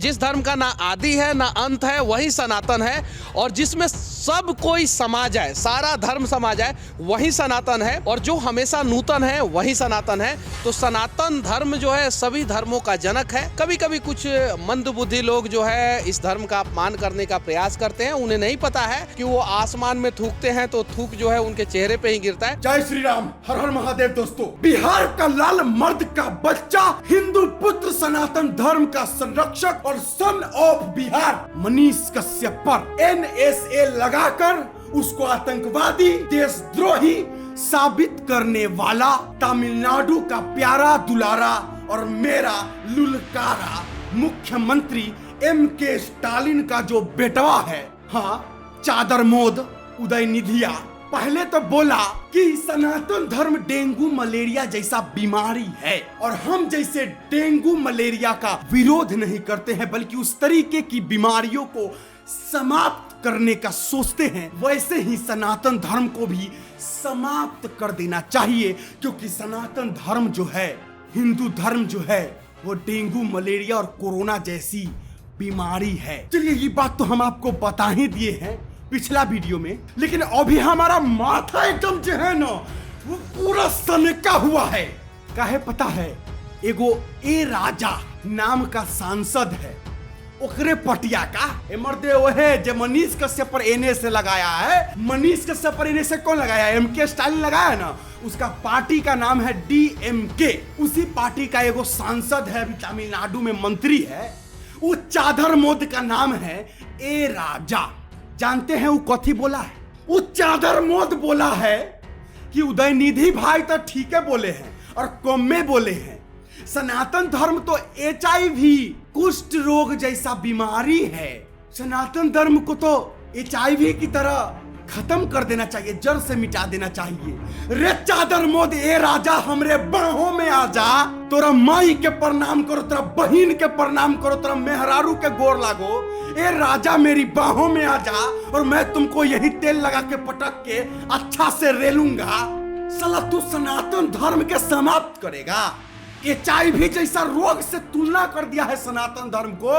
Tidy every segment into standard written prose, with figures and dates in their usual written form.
जिस धर्म का ना आदि है ना अंत है वही सनातन है, और जिसमें सब कोई समा जाए, सारा धर्म समा जाए, वही सनातन है, और जो हमेशा नूतन है वही सनातन है। तो सनातन धर्म जो है सभी धर्मों का जनक है। कभी कभी कुछ मंदबुद्धि लोग जो है इस धर्म का अपमान करने का प्रयास करते हैं। उन्हें नहीं पता है कि वो आसमान में थूकते हैं तो थूक जो है उनके चेहरे पे ही गिरता है। जय श्री राम, हर हर महादेव। दोस्तों, बिहार का लाल मर्द का बच्चा, हिंदू पुत्र, सनातन धर्म का संरक्षक और सन ऑफ बिहार मनीष कश्यप पर NSA लगाकर उसको आतंकवादी, देशद्रोही साबित करने वाला तमिलनाडु का प्यारा दुलारा और मेरा लुलकारा मुख्यमंत्री MK स्टालिन का जो बेटवा है, हाँ, चादर मोद उदयनिधिया, पहले तो बोला कि सनातन धर्म डेंगू मलेरिया जैसा बीमारी है और हम जैसे डेंगू मलेरिया का विरोध नहीं करते हैं, बल्कि उस तरीके की बीमारियों को समाप्त करने का सोचते हैं। वैसे ही सनातन धर्म को भी समाप्त कर देना चाहिए, क्योंकि सनातन धर्म जो है, हिंदू धर्म जो है, वो डेंगू मलेरिया और कोरोना जैसी बीमारी है। चलिए, ये बात तो हम आपको बता ही दिए हैं पिछला वीडियो में, लेकिन अभी हमारा माथा एकदम जो है ना वो पूरा सनका हुआ है। काहे पता है? एगो ए राजा नाम का सांसद है, ओकरे पटिया का मर्दे वो है जो मनीष कश्यप पर NSA लगाया है। मनीष कश्यप पर NSA कौन लगाया है? MK स्टालिन लगाया है ना। उसका पार्टी का नाम है DMK। उसी पार्टी का एगो सांसद है, अभी तमिलनाडु में मंत्री है, वो चादर मोद का नाम है ए राजा। जानते हैं वो कथी बोला है? वो चादर मोद बोला है कि उदयनिधि भाई तो ठीक है बोले हैं और कम में बोले हैं, सनातन धर्म तो HIV, कुष्ठ रोग जैसा बीमारी है। सनातन धर्म को तो HIV की तरह खत्म कर देना चाहिए, जड़ से मिटा देना चाहिए। रे चादर मोद ए राजा, हमरे बाहों में आ जा, तोरा माई के प्रणाम करो, तेरा बहन के प्रणाम करो, तेरा मेहरारू के गोर लागो। ए राजा, मेरी बाहों में आ जा और मैं तुमको यही तेल लगा के पटक के अच्छा से रेलूंगा। साला तू सनातन धर्म के समाप्त करेगा? HIV जैसा रोग से तुलना कर दिया है सनातन धर्म को।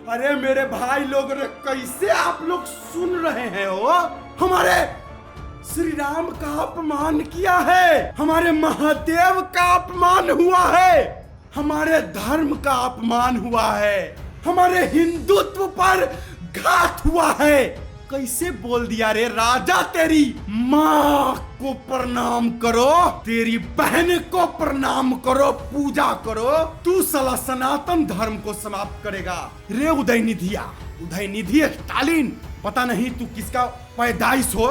अरे मेरे भाई लोग, रे कैसे आप लोग सुन रहे हैं? हो हमारे श्री राम का अपमान किया है, हमारे महादेव का अपमान हुआ है, हमारे धर्म का अपमान हुआ है, हमारे हिंदुत्व पर घात हुआ है। कैसे बोल दिया रे राजा? तेरी माँ को प्रणाम करो, तेरी बहन को प्रणाम करो, पूजा करो। तू साला सनातन धर्म को समाप्त करेगा रे उदयनिधिया, उदयनिधि स्टालिन। पता नहीं तू किसका पैदाइश हो,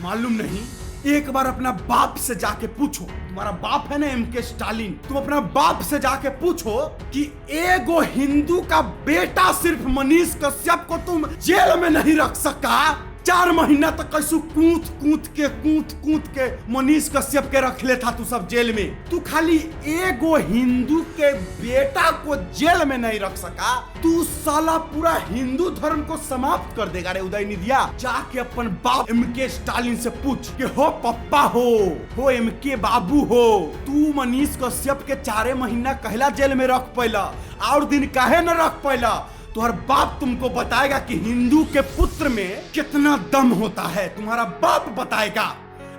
मालूम नहीं। एक बार अपना बाप से जाके पूछो, तुम्हारा बाप है ना MK स्टालिन, तुम अपना बाप से जाके पूछो कि एगो हिंदू का बेटा सिर्फ मनीष कश्यप को तुम जेल में नहीं रख सका। 4 महीना तक कैसू कूथ कूथ के मनीष कश्यप के रख ले था तू सब जेल में। तू खाली एगो हिंदू के बेटा को जेल में नहीं रख सका, तू साला पूरा हिंदू धर्म को समाप्त कर देगा रे उदयनिधिया। जाके अपन बाप MK स्टालिन से पूछ कि हो पप्पा हो MK बाबू हो, तू मनीष कश्यप के 4 महीना कहला जेल में रख पैला और दिन काहे न रख पैला? तुम्हारा बाप तुमको बताएगा कि हिंदू के पुत्र में कितना दम होता है, तुम्हारा बाप बताएगा।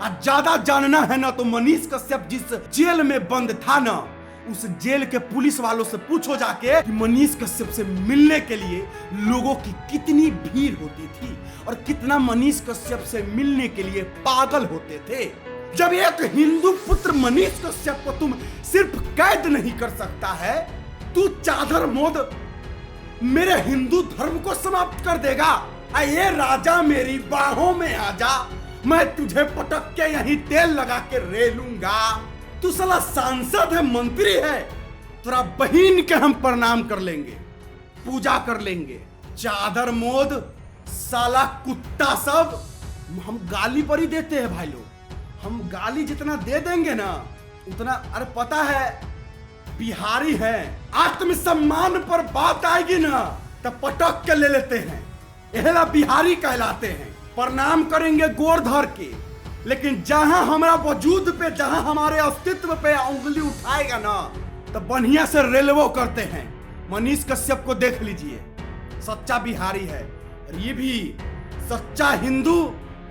और ज्यादा जानना है ना तो मनीष कश्यप जिस जेल में बंद था ना, उस जेल के पुलिस वालों से पूछो जाके कि मनीष कश्यप से मिलने के लिए लोगों की कितनी भीड़ होती थी और कितना मनीष कश्यप से मिलने के लिए पागल होते थे। जब एक हिंदू पुत्र मनीष कश्यप को तुम सिर्फ कैद नहीं कर सकता है, तू चादर मोद मेरे हिंदू धर्म को समाप्त कर देगा। ये राजा, मेरी बाहों में आ जा, मैं तुझे पटक के यहीं तेल लगा के रेलूंगा। तू साला सांसद है, मंत्री है, तेरा बहन के हम प्रणाम कर लेंगे, पूजा कर लेंगे। चादर मोद साला कुत्ता सब, हम गाली पर ही देते हैं भाई लोग। हम गाली जितना दे देंगे ना उतना, अरे पता है बिहारी है, आत्मसम्मान पर बात आएगी ना तब पटक के ले लेते हैं। यह बिहारी कहलाते हैं, प्रणाम करेंगे गोर धर के। लेकिन जहां हमारा वजूद पे, जहां हमारे अस्तित्व पे उंगली उठाएगा ना तब बढ़िया से रेलवो करते हैं। मनीष कश्यप को देख लीजिए, सच्चा बिहारी है, और ये भी सच्चा हिंदू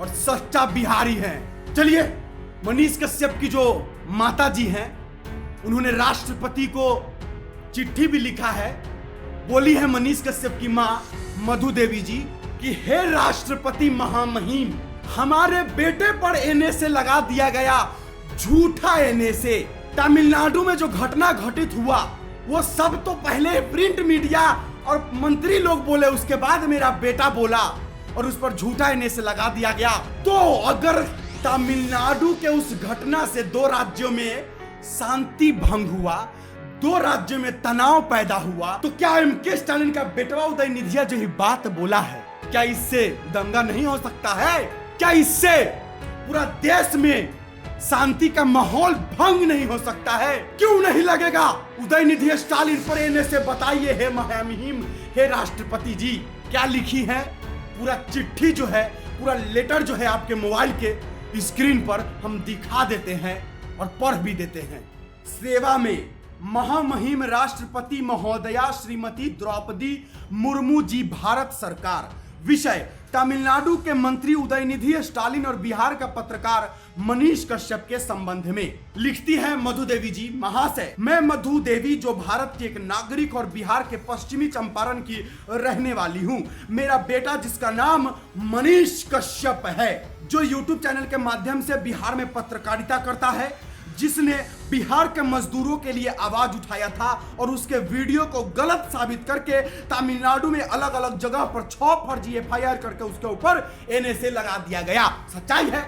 और सच्चा बिहारी है। चलिए, मनीष कश्यप की जो माता जी हैं, उन्होंने राष्ट्रपति को चिट्ठी भी लिखा है। बोली है मनीष कश्यप की मां मधु देवी जी कि हे राष्ट्रपति महामहिम, हमारे बेटे पर एनएसए लगा दिया गया, झूठा एनएसए। तमिलनाडु में जो घटना घटित हुआ वो सब तो पहले प्रिंट मीडिया और मंत्री लोग बोले, उसके बाद मेरा बेटा बोला और उस पर झूठा एनएसए लगा दिया गया। तो अगर तमिलनाडु के उस घटना से दो राज्यों में शांति भंग हुआ, दो राज्यों में तनाव पैदा हुआ, तो क्या एमके स्टालिन का बेटवा उदयनिधि जो ही बात बोला है, क्या इससे दंगा नहीं हो सकता है? क्या इससे पूरा देश में शांति का माहौल भंग नहीं हो सकता है? क्यों नहीं लगेगा उदयनिधि स्टालिन पर एनएसए? बताइए हे महामहिम, हे राष्ट्रपति जी, क्या लिखी है? पूरा चिट्ठी जो है, पूरा लेटर जो है आपके मोबाइल के स्क्रीन पर हम दिखा देते हैं और पढ़ भी देते हैं। सेवा में महामहिम राष्ट्रपति महोदया श्रीमती द्रौपदी मुर्मू जी, भारत सरकार। विषय तमिलनाडु के मंत्री उदयनिधि स्टालिन और बिहार का पत्रकार मनीष कश्यप के संबंध में। लिखती है मधु देवी जी, महाशय, मैं मधु देवी जो भारत की एक नागरिक और बिहार के पश्चिमी चंपारण की रहने वाली हूँ। मेरा बेटा जिसका नाम मनीष कश्यप है, जो यूट्यूब चैनल के माध्यम से बिहार में पत्रकारिता करता है, जिसने बिहार के मजदूरों के लिए आवाज उठाया था और उसके वीडियो को गलत साबित करके तमिलनाडु में अलग अलग जगह पर 6 फर्जी एफआईआर करके उसके ऊपर एनएसए लगा दिया गया। सच्चाई है,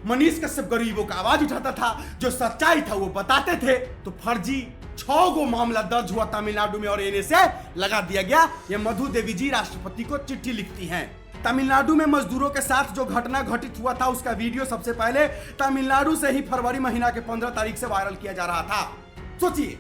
मनीष कश्यप गरीबों का आवाज उठाता था, जो सच्चाई था वो बताते थे। तो फर्जी 6 गो मामला दर्ज हुआ तमिलनाडु में और एनएसए लगा दिया गया। ये मधु देवी जी राष्ट्रपति को चिट्ठी लिखती हैं। तमिलनाडु में मजदूरों के साथ जो घटना घटित हुआ था, उसका वीडियो सबसे पहले तमिलनाडु से ही फरवरी महीना के 15 तारीख से वायरल किया जा रहा था। सोचिए,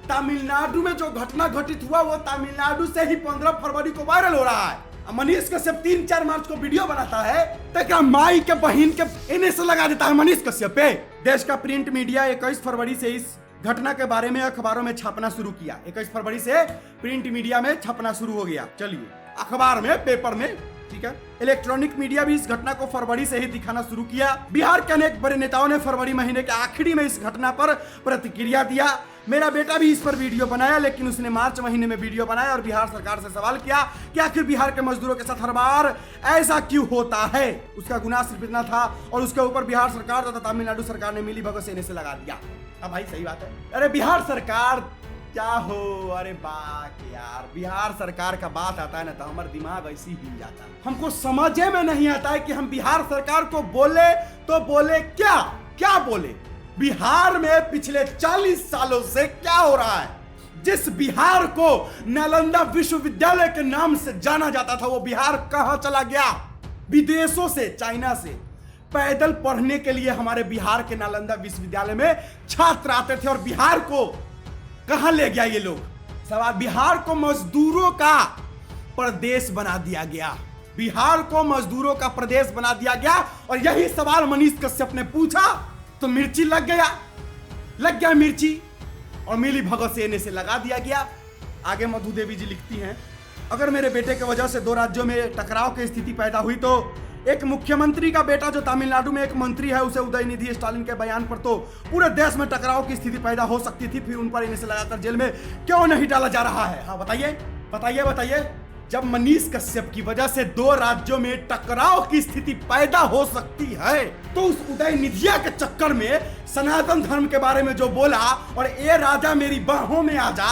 तमिलनाडु में जो घटना घटित हुआ वो तमिलनाडु से ही 15 फरवरी को वायरल हो रहा है। मनीष कश्यप 3-4 मार्च को वीडियो बनाता है, तो क्या माई के बहन के एनएसए लगा देता है मनीष कश्यप पे। देश का प्रिंट मीडिया 21 फरवरी से इस घटना के बारे में अखबारों में छापना शुरू किया। 21 फरवरी से प्रिंट मीडिया में छपना शुरू हो गया। चलिए, अखबार में, पेपर में, ठीक है। इलेक्ट्रॉनिक मीडिया भी इस घटना को फरवरी से ही दिखाना शुरू किया। बिहार के अनेक बड़े नेताओं ने फरवरी महीने के आखिरी में इस घटना पर प्रतिक्रिया दिया। मेरा बेटा भी इस पर वीडियो बनाया, लेकिन उसने मार्च महीने में वीडियो बनाया और बिहार सरकार से सवाल किया कि आखिर बिहार के मजदूरों के साथ हर बार ऐसा क्यों होता है। उसका गुनाह सिर्फ इतना था और उसके ऊपर बिहार सरकार तथा तमिलनाडु सरकार ने मिली भगत से एनएसए लगा दिया। अब भाई सही बात है, अरे बिहार सरकार क्या हो, अरे बात यार, बिहार सरकार का बात आता है ना तो हमारा दिमाग ऐसे ही हिल जाता है। हमको समझे में नहीं आता है कि हम बिहार सरकार को बोले तो बोले क्या, क्या बोले। बिहार में पिछले 40 सालों से क्या हो रहा है? जिस बिहार को नालंदा विश्वविद्यालय के नाम से जाना जाता था, वो बिहार कहां चला गया? विदेशों से, चाइना से पैदल पढ़ने के लिए हमारे बिहार के नालंदा विश्वविद्यालय में छात्र आते थे और बिहार को कहां ले गया ये लोग? सवाल, बिहार को मजदूरों का प्रदेश बना दिया गया। बिहार को मजदूरों का प्रदेश बना दिया गया और यही सवाल मनीष कश्यप ने पूछा तो मिर्ची लग गया मिर्ची और मिली भगत से एनएसए लगा दिया गया। आगे मधु देवी जी लिखती हैं, अगर मेरे बेटे की वजह से दो राज्यों में टकराव की स्थिति पैदा हुई तो एक मुख्यमंत्री का बेटा जो तमिलनाडु में एक मंत्री है, उसे उदयनिधि स्टालिन के बयान पर तो पूरे देश में टकराव की स्थिति पैदा हो सकती थी, फिर उन पर एनएसए लगाकर जेल में क्यों नहीं डाला जा रहा है? हाँ बताइए। जब मनीष कश्यप की वजह से दो राज्यों में टकराव की स्थिति पैदा हो सकती है, तो उस उदयनिधि के चक्कर में सनातन धर्म के बारे में जो बोला और ए राजा मेरी बाहों में आ जा,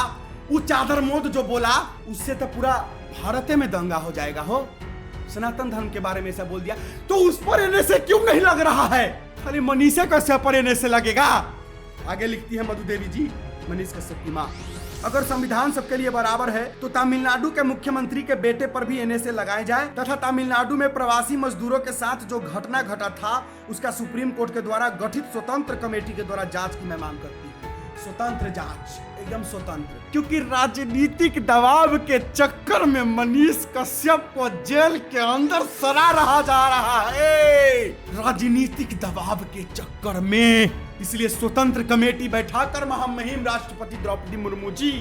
वो चादर मोद जो बोला, उससे तो पूरा भारत में दंगा हो जाएगा। हो सनातन धर्म के बारे में ऐसा बोल दिया, तो उस पर एनएसए क्यों नहीं लग रहा है? खाली मनीष कश्यप पर एनएसए लगेगा। आगे लिखती है मधु देवी जी, मनीष कश्यप की मां, अगर संविधान सबके लिए बराबर है तो तमिलनाडु के मुख्यमंत्री के बेटे पर भी एनएसए लगाए जाए तथा तमिलनाडु में प्रवासी मजदूरों के साथ जो घटना घटा था उसका सुप्रीम कोर्ट के द्वारा गठित स्वतंत्र कमेटी के द्वारा जांच की मैं मांग करती हूँ। स्वतंत्र जांच, एकदम स्वतंत्र, क्योंकि राजनीतिक दबाव के चक्कर में मनीष कश्यप को जेल के अंदर सड़ा रहा जा रहा है, राजनीतिक दबाव के चक्कर में। इसलिए स्वतंत्र कमेटी बैठाकर महामहिम राष्ट्रपति द्रौपदी मुर्मू जी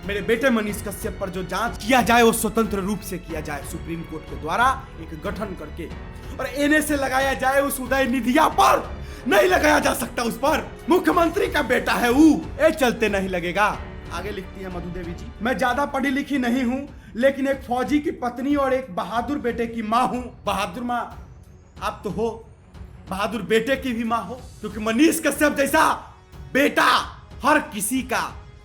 मेरे बेटे मनीष कश्यप पर जो जांच किया जाए वो स्वतंत्र रूप से किया जाए, सुप्रीम कोर्ट के द्वारा एक गठन करके, और एनएसए लगाया जाए उस उदय निधिया पर। नहीं लगाया जा सकता उस पर, मुख्यमंत्री का बेटा है वो, ये चलते नहीं लगेगा। आगे लिखती है मधु देवी जी, मैं ज्यादा पढ़ी लिखी नहीं हूँ, लेकिन एक फौजी की पत्नी और एक बहादुर बेटे की माँ हूँ। बहादुर माँ आप तो हो, बहादुर बेटे की भी माँ हो, क्योंकि मनीष कश्यप जैसा बेटा हर किसी का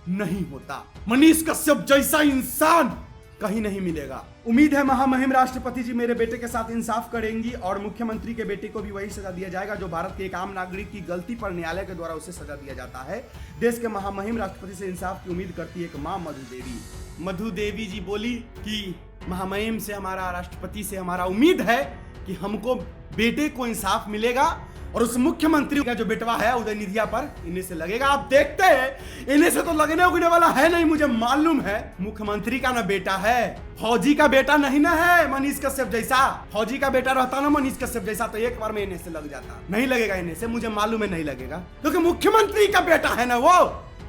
नहीं होता। मनीष कश्यप जैसा इंसान कहीं नहीं मिलेगा। उम्मीद है महामहिम राष्ट्रपति जी मेरे बेटे के साथ इंसाफ करेंगी और मुख्यमंत्री के बेटे को भी वही सजा दिया जाएगा जो भारत के एक आम नागरिक की गलती पर न्यायालय के द्वारा उसे सजा दिया जाता है। देश के महामहिम राष्ट्रपति से इंसाफ की उम्मीद करती है एक मां मधु देवी जी बोली कि महामहिम से, हमारा राष्ट्रपति से हमारा उम्मीद है कि हमको बेटे को इंसाफ मिलेगा और उस मुख्यमंत्री का जो बेटवा है उदय निधिया पर इन्हें से लगेगा। आप देखते हैं, इन्हें से तो लगने उगने वाला है नहीं, मुझे मालूम है। मुख्यमंत्री का ना बेटा है, फौजी का बेटा नहीं ना है मनीष कश्यप जैसा। फौजी का बेटा रहता ना मनीष कश्यप जैसा तो एक बार में इन्हें से लग जाता। नहीं लगेगा इन्हें से, मुझे मालूम है नहीं लगेगा, क्योंकि मुख्यमंत्री का बेटा है ना वो।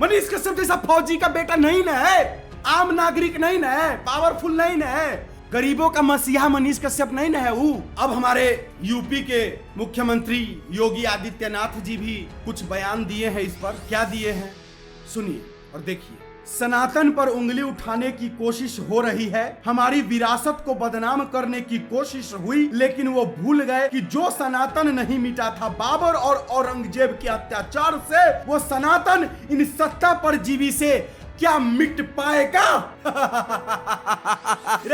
मनीष कश्यप जैसा फौजी का बेटा नहीं ना है, आम नागरिक नहीं ना है, पावरफुल नहीं ना है, गरीबों का मसीहा मनीष कश्यप नहीं ना है वो। अब हमारे यूपी के मुख्यमंत्री योगी आदित्यनाथ जी भी कुछ बयान दिए हैं इस पर। क्या दिए हैं सुनिए और देखिए। सनातन पर उंगली उठाने की कोशिश हो रही है, हमारी विरासत को बदनाम करने की कोशिश हुई, लेकिन वो भूल गए कि जो सनातन नहीं मिटा था बाबर और औरंगजेब के अत्याचार से, वो सनातन इन सत्ता पर जीवी से क्या मिट पाएगा?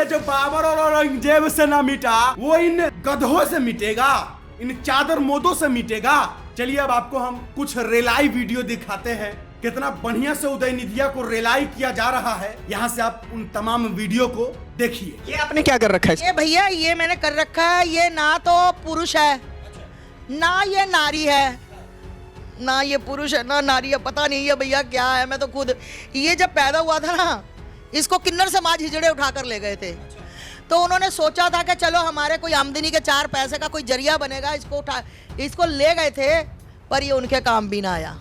जो बाबर और औरंगजेब से ना मिटा वो इन गधों से मिटेगा, इन चादर मोदों से मिटेगा। चलिए अब आपको हम कुछ रेलाई वीडियो दिखाते हैं, कितना बढ़िया से उदय निधिया को रेलाई किया जा रहा है। यहाँ से आप उन तमाम वीडियो को देखिए। ये आपने क्या कर रखा है? ये भैया ये मैंने कर रखा है, ये ना तो पुरुष है ना ये नारी है, ना ये पुरुष है ना नारी है, पता नहीं है भैया क्या है। मैं तो खुद, ये जब पैदा हुआ था ना, इसको किन्नर समाज हिजड़े उठाकर ले गए थे, तो उन्होंने सोचा था कि चलो हमारे कोई आमदनी के 4 पैसे का कोई जरिया बनेगा, इसको ले गए थे, पर ये उनके काम भी ना आया।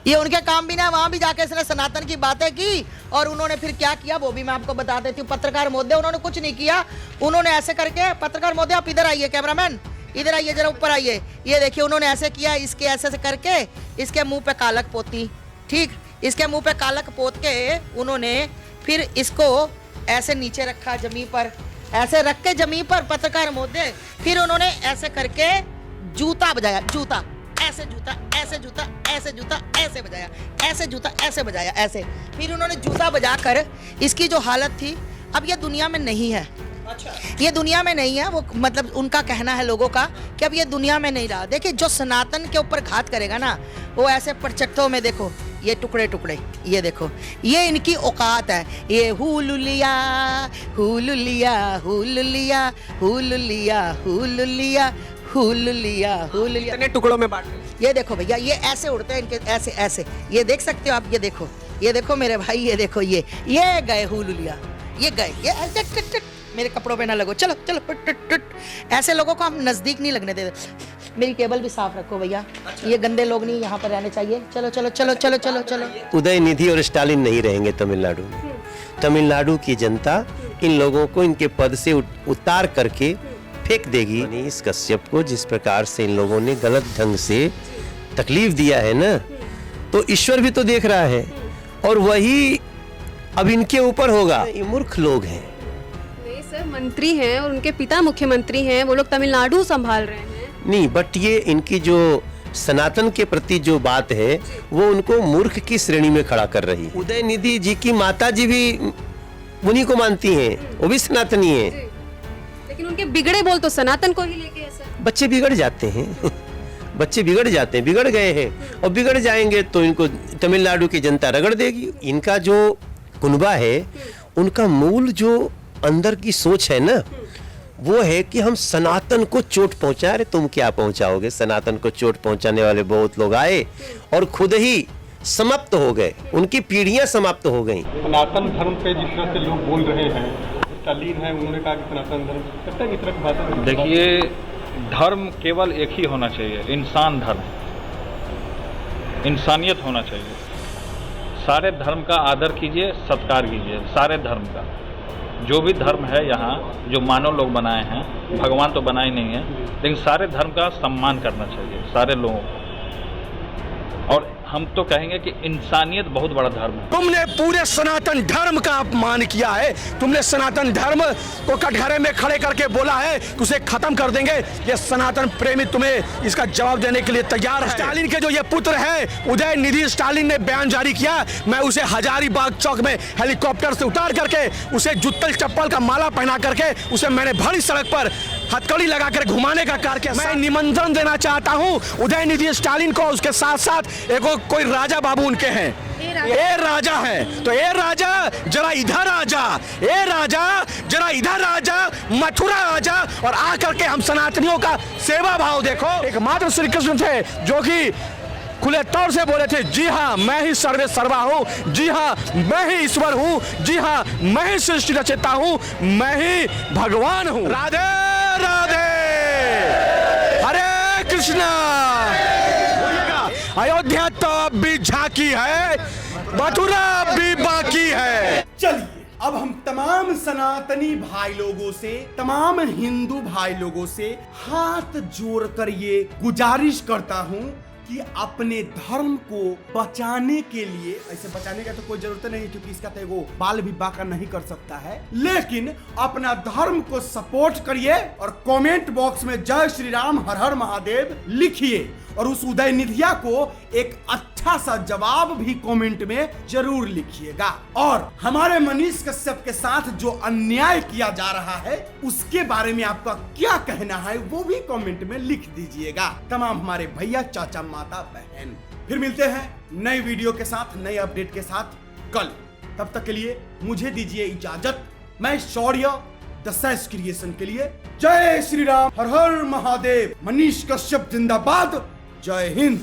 ये उनके काम भी ना, वहां भी जाके इसने सनातन की बातें की और उन्होंने फिर क्या किया वो भी मैं आपको बता देती हूँ। पत्रकार महोदय उन्होंने कुछ नहीं किया, उन्होंने ऐसे करके, पत्रकार महोदय आप इधर आइए, कैमरामैन इधर आइए जरा, ऊपर आइए। ये देखिए उन्होंने ऐसे किया, इसके ऐसे से करके इसके मुंह पे कालक पोती, ठीक, इसके मुंह पे कालक पोत के उन्होंने फिर इसको ऐसे नीचे रखा जमीन पर, ऐसे रख के जमीन पर पत्रकार महोदय, फिर उन्होंने ऐसे करके जूता बजाया, जूता ऐसे, जूता ऐसे, जूता ऐसे, जूता ऐसे बजाया, ऐसे जूता ऐसे बजाया, ऐसे। फिर उन्होंने जूता बजाकर इसकी जो हालत थी, अब ये दुनिया में नहीं है। अच्छा। ये दुनिया में नहीं है, वो मतलब उनका कहना है लोगों का कि अब ये दुनिया में नहीं रहा। देखिए जो सनातन के ऊपर घात करेगा ना, वो ऐसे परचट्टों में देखो ये टुकड़े टुकड़े, ये देखो, ये इनकी औकात है। ये हुलुलिया हुलुलिया हुलुलिया हुलुलिया हुलुलिया हुलुलिया हुलुलिया, इतने टुकड़ों में बांट, ये देखो भैया, ये ऐसे उड़ते हैं इनके, ऐसे ऐसे, ये देख सकते हो आप, ये देखो मेरे भाई, ये देखो, ये गए हुलुलिया, ये गए, ये मेरे कपड़ों पे ना लगो, चलो चलो, ऐसे लोगों को हम नजदीक नहीं लगने देते। मेरी केबल भी साफ रखो भैया। अच्छा। ये गंदे लोग नहीं यहाँ पर रहने चाहिए। चलो चलो चलो चलो चलो चलो। उदय निधि और स्टालिन नहीं रहेंगे तमिलनाडु में। तमिलनाडु की जनता इन लोगों को इनके पद से उतार करके फेंक देगी। मनीष कश्यप को जिस प्रकार से इन लोगों ने गलत ढंग से तकलीफ दिया है ना, तो ईश्वर भी तो देख रहा है और वही अब इनके ऊपर होगा। ये मूर्ख लोग हैं। सर मंत्री हैं और उनके पिता मुख्यमंत्री हैं, वो लोग तमिलनाडु संभाल रहे हैं। नहीं, बट ये इनकी जो सनातन के प्रति जो बात है वो उनको मूर्ख की श्रेणी में खड़ा कर रही है। उदय निधि जी की माता जी भी उन्हीं को मानती हैं, वो भी सनातनी है, लेकिन उनके बिगड़े बोल तो सनातन को ही लेके है सर। बच्चे बिगड़ जाते हैं बच्चे बिगड़ जाते हैं, बिगड़ गए हैं और बिगड़ जाएंगे तो इनको तमिलनाडु की जनता रगड़ देगी। इनका जो कुनबा है, उनका मूल जो अंदर की सोच है ना, वो है कि हम सनातन को चोट पहुंचा रहे। तुम क्या पहुंचाओगे? सनातन को चोट पहुंचाने वाले बहुत लोग आए और खुद ही समाप्त हो गए, उनकी पीढ़ियां समाप्त हो गई। सनातन धर्म पे जिस तरह से लोग बोल रहे हैं, स्टालिन है, उन्होंने कहा कि सनातन धर्म, लगता है इस तरह की बातें। देखिए, धर्म केवल एक ही होना चाहिए, इंसान धर्म, इंसानियत होना चाहिए। सारे धर्म का आदर कीजिए, सत्कार कीजिए, सारे धर्म का। जो भी धर्म है यहाँ, जो मानव लोग बनाए हैं, भगवान तो बनाए नहीं है, लेकिन सारे धर्म का सम्मान करना चाहिए, सारे लोगों को। और हम तो कहेंगे कि इंसानियत बहुत बड़ा धर्म है। तुमने पूरे सनातन धर्म का अपमान किया है। तुमने सनातन धर्म को कटघरे में खड़े करके बोला है कि उसे खत्म कर देंगे। ये सनातन प्रेमी तुम्हें इसका जवाब देने के लिए तैयार है। स्टालिन के जो ये पुत्र है उदयनिधि स्टालिन ने बयान जारी किया, मैं उसे हजारीबाग चौक में हेलीकॉप्टर से उतार करके उसे जूतल चप्पल का माला पहना करके उसे मैंने भरी सड़क पर हथकड़ी लगाकर घुमाने का कार्य किया। मैं निमंत्रण देना चाहता हूँ उदयनिधि स्टालिन को, उसके साथ साथ एक कोई राजा बाबू उनके हैं, ए राजा है, तो ए राजा जरा इधर आजा, ए राजा जरा इधर आजा, मथुरा आजा और आकर के हम सनातनियों का सेवा भाव देखो। एकमात्र श्री कृष्ण थे जो कि खुले तौर से बोले थे, जी हाँ मैं ही सर्वे सर्वा हूँ, जी हाँ मैं ही ईश्वर हूँ, जी हाँ मैं ही सृष्टि रचयिता हूँ, मैं ही भगवान हूँ। राधे राधे, हरे कृष्णा। अयोध्या तो अब भी झांकी है, मथुरा भी बाकी है। चलिए अब हम तमाम सनातनी भाई लोगों से, तमाम हिंदू भाई लोगों से हाथ जोड़कर ये गुजारिश करता हूं कि अपने धर्म को बचाने के लिए, ऐसे बचाने का तो कोई जरूरत नहीं क्योंकि इसका तो एगो बाल भी बाका नहीं कर सकता है, लेकिन अपना धर्म को सपोर्ट करिए और कमेंट बॉक्स में जय श्री राम हर हर महादेव लिखिए और उस उदयनिधिया को एक अच्छा सा जवाब भी कमेंट में जरूर लिखिएगा। और हमारे मनीष कश्यप के साथ जो अन्याय किया जा रहा है उसके बारे में आपका क्या कहना है वो भी कमेंट में लिख दीजिएगा। तमाम हमारे भैया, चाचा, माता, बहन, फिर मिलते हैं नई वीडियो के साथ, नए अपडेट के साथ कल। तब तक के लिए मुझे दीजिए इजाजत। मैं शौर्य द सैस क्रिएशन के लिए जय श्री राम हर हर महादेव, मनीष कश्यप जिंदाबाद, जय हिंद।